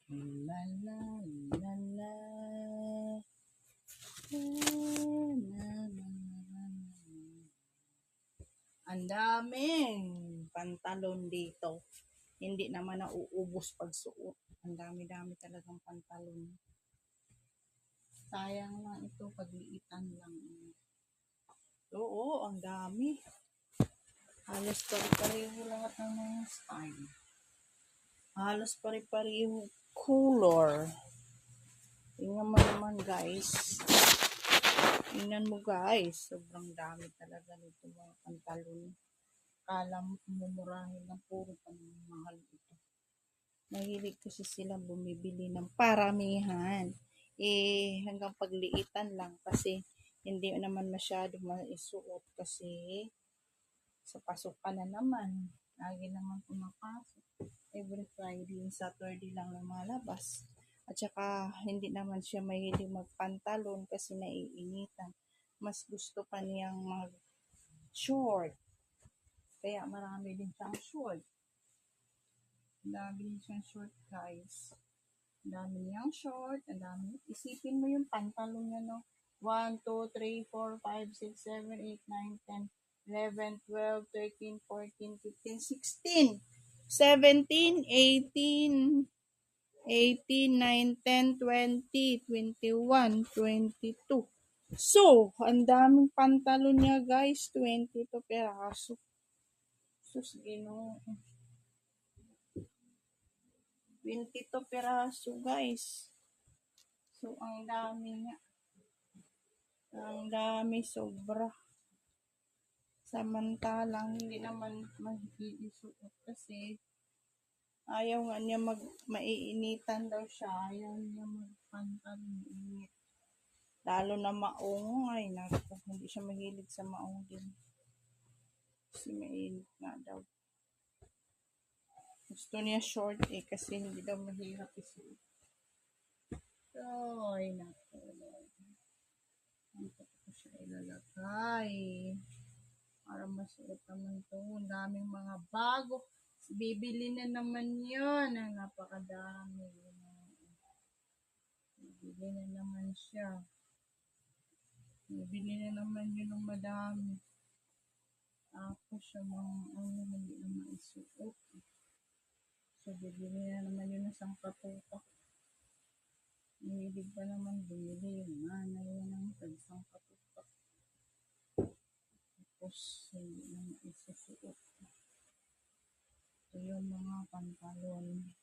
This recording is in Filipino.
La la la la. Ang daming pantalon dito. Hindi naman nauubos pag suot. Ang dami-dami talagang pantalon. Sayang lang ito, pagliitan lang. Oo, ang dami. Halos pare-pareho lahat ng mga style. Halos pare-pareho color. Tingnan mo naman guys. Tingnan mo guys. Sobrang dami talaga nito mga pantalon. Kala mo mumurahin ng puro mahal ito. Mahilig kasi sila bumibili ng paramihan. Hanggang pagliitan lang kasi hindi naman masyado maisuot kasi sa pasukan na naman. Lagi naman pumapasok. Every Friday and Saturday lang lumalabas. At saka hindi naman siya mahilig magpantalon kasi naiinitan. Mas gusto pa niyang mag short. Kaya marami din siyang short. Ang dami din siyang short guys. Ang dami niyang short. Ang dami. Isipin mo yung pantalon niya no. 1, 2, 3, 4, 5, 6, 7, 8, 9, 10, 11, 12, 13, 14, 15, 16, 17, 18, 18, 19, 20, 21, 22. So, ang daming pantalon niya guys. 22 peraso. Sus, Ginoo. 22 peraso guys. So, ang dami nga. Ang dami, sobra. Samantalang, hindi naman mag-iisuot kasi ayaw nga niya maiinitan daw siya. Ayaw niya magpantalon init. Lalo na maong. Ay, naku, hindi siya mahilig sa maong din. Kasi mainit nga daw. Gusto niya short kasi hindi daw mahirap isuot. So, ay naku. Dito ko siya ilalagay. Para masuot naman ito. Ang daming mga bago. Bibili na naman yun. Ang napakadami. Bibili na naman siya. Bibili na naman yun ng madami. Tapos siya mga hindi na maisuot. So, bibili na naman yun ng isang katupak. Hilig pa naman bumili yung nanay ng isang katupak. Tapos, hindi na maisusuot. Ito yung mga pantalon.